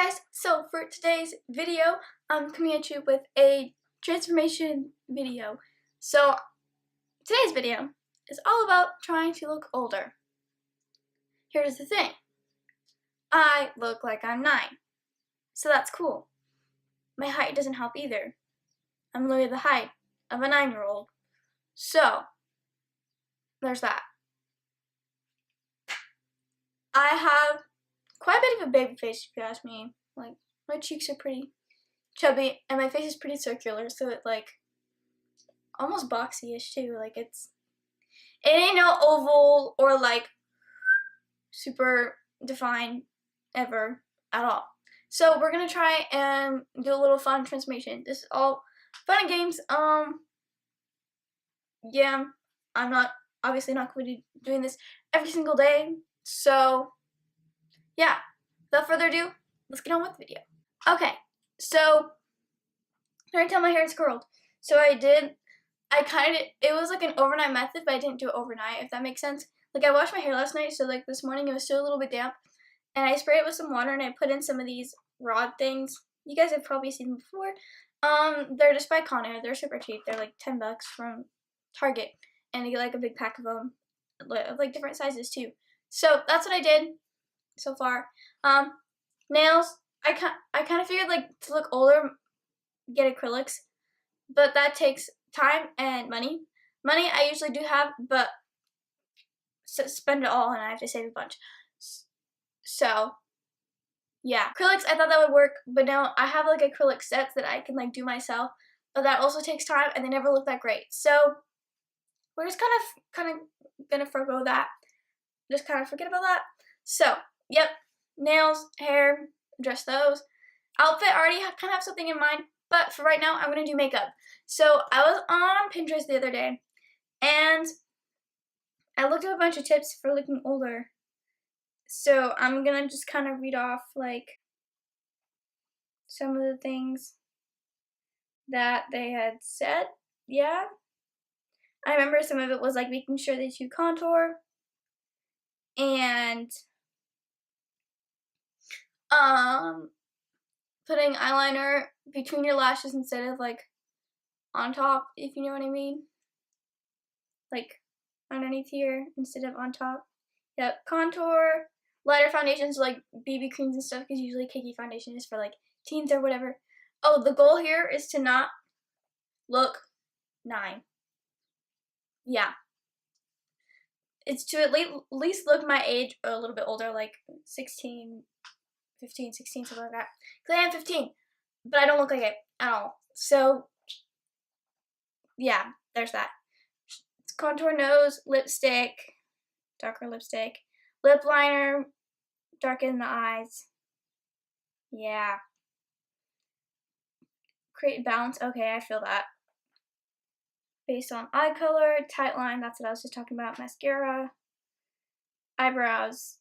guys, so for today's video, I'm coming at you with a transformation video. So today's video is all about trying to look older. Here's the thing. I look like I'm 9, so that's cool. My height doesn't help either. I'm literally the height of a 9-year-old. So there's that. I have quite a bit of a baby face, if you ask me. Like, my cheeks are pretty chubby, and my face is pretty circular, so it, like, almost boxy-ish, too. Like, it ain't no oval or, like, super defined ever at all. So, we're gonna try and do a little fun transformation. This is all fun and games. Yeah, I'm obviously not going to be doing this every single day, so yeah, without further ado, let's get on with the video. Okay, so I'm trying to tell my hair is curled. So it was like an overnight method, but I didn't do it overnight, if that makes sense. Like, I washed my hair last night, so like this morning it was still a little bit damp, and I sprayed it with some water, and I put in some of these rod things. You guys have probably seen them before. They're just by Conair. They're super cheap. They're like $10 from Target, and you get like a big pack of them, like different sizes too. So that's what I did so far. Nails, I kind of figured, like, to look older, get acrylics, but that takes time and money. Money I usually do have, but spend it all and I have to save a bunch. So yeah, acrylics, I thought that would work, but now I have like acrylic sets that I can like do myself, but that also takes time and they never look that great. So we're just kind of gonna forgo that. Just kind of forget about that. So, yep, nails, hair, address those. Outfit, I already kind of have something in mind, but for right now, I'm going to do makeup. So, I was on Pinterest the other day, and I looked up a bunch of tips for looking older. So, I'm going to just kind of read off, like, some of the things that they had said. Yeah. I remember some of it was, like, making sure that you contour, and putting eyeliner between your lashes instead of like on top, if you know what I mean. Like underneath here instead of on top. Yep, contour, lighter foundations like BB creams and stuff, because usually cakey foundation is for like teens or whatever. Oh, the goal here is to not look 9. Yeah. It's to at least look my age, or a little bit older, like 16, 15, 16, something like that. Because I am 15, but I don't look like it at all. So, yeah, there's that. Contour nose, lipstick, darker lipstick, lip liner, darken the eyes. Yeah. Create balance. Okay, I feel that. Based on eye color, tight line, that's what I was just talking about. Mascara, eyebrows,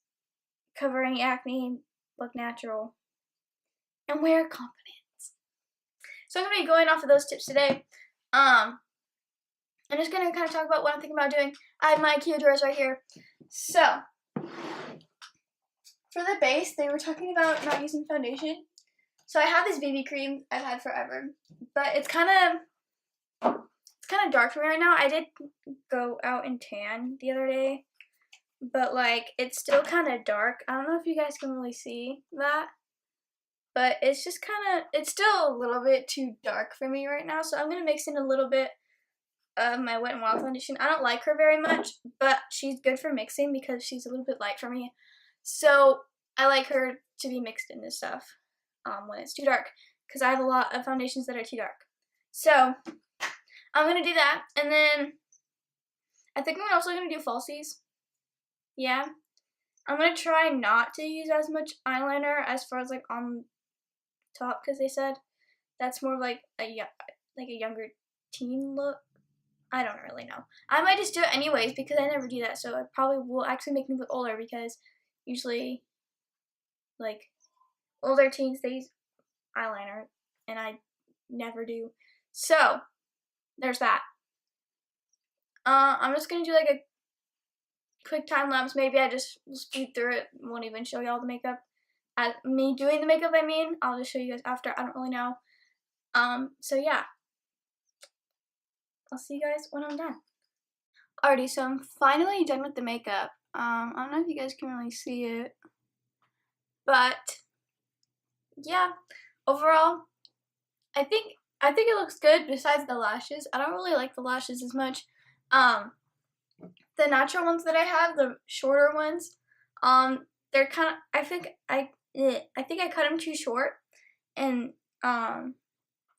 covering acne, look natural, and wear confidence. So I'm going to be going off of those tips today. I'm just going to kind of talk about what I'm thinking about doing. I have my IKEA drawers right here. So, for the base, they were talking about not using foundation. So I have this BB cream I've had forever, but it's kind of dark for me right now. I did go out and tan the other day, but like it's still kind of dark. I don't know if you guys can really see that, but it's just it's still a little bit too dark for me right now. So I'm gonna mix in a little bit of my Wet n Wild foundation. I don't like her very much, but she's good for mixing because she's a little bit light for me. So I like her to be mixed in this stuff when it's too dark, because I have a lot of foundations that are too dark. So I'm going to do that, and then I think I'm also going to do falsies. Yeah. I'm going to try not to use as much eyeliner as far as like on top, because they said that's more like a younger teen look. I don't really know. I might just do it anyways because I never do that, so it probably will actually make me look older, because usually like older teens, they use eyeliner and I never do. So there's that. I'm just gonna do like a quick time lapse. Maybe I just will speed through it, won't even show y'all the makeup. me doing the makeup, I mean. I'll just show you guys after. I don't really know. So yeah. I'll see you guys when I'm done. Alrighty, so I'm finally done with the makeup. I don't know if you guys can really see it. But yeah, overall, I think it looks good besides the lashes. I don't really like the lashes as much. The natural ones that I have, the shorter ones, they're kind of, I think I cut them too short, and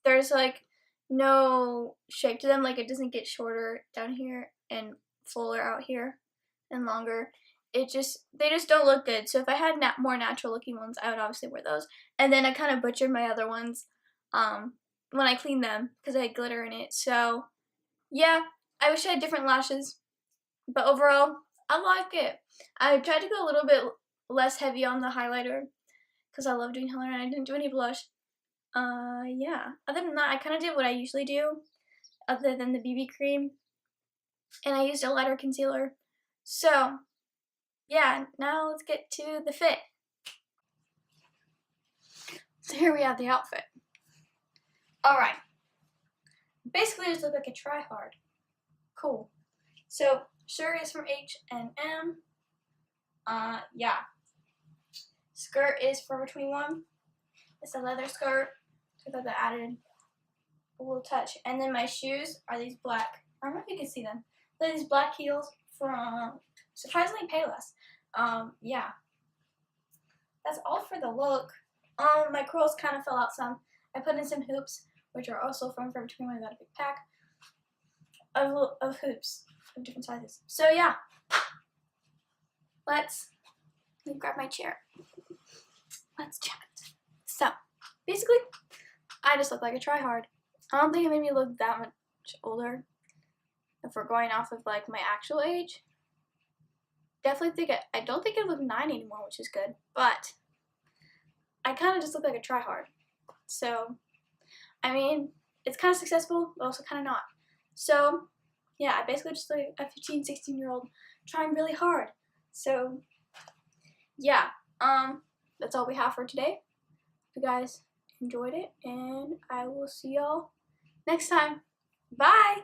there's like no shape to them. Like, it doesn't get shorter down here and fuller out here and longer. They just don't look good. So if I had more natural looking ones, I would obviously wear those. And then I kind of butchered my other ones when I cleaned them because I had glitter in it. So yeah, I wish I had different lashes, but overall I like it. I tried to go a little bit less heavy on the highlighter because I love doing highlighter, and I didn't do any blush. Yeah, other than that, I kind of did what I usually do other than the BB cream, and I used a lighter concealer. So yeah, now let's get to the fit. So here we have the outfit. Alright, basically I just look like a try-hard. Cool. So shirt is from H&M. Yeah. Skirt is Forever 21. It's a leather skirt. I thought that added a little touch. And then my shoes are these black, I don't know if you can see them. They're these black heels from surprisingly Payless. Yeah. That's all for the look. My curls kind of fell out some. I put in some hoops, which are also from Forever 21. I got a big pack of hoops of different sizes. So yeah. Let me grab my chair. Let's chat. So, basically, I just look like a try-hard. I don't think it made me look that much older. If we're going off of like my actual age, definitely think I don't think I look 9 anymore, which is good. But I kind of just look like a try-hard. So, I mean, it's kind of successful, but also kind of not. So, yeah, I basically just look like a 15, 16-year-old trying really hard. So, yeah, that's all we have for today. Hope you guys enjoyed it, and I will see y'all next time. Bye!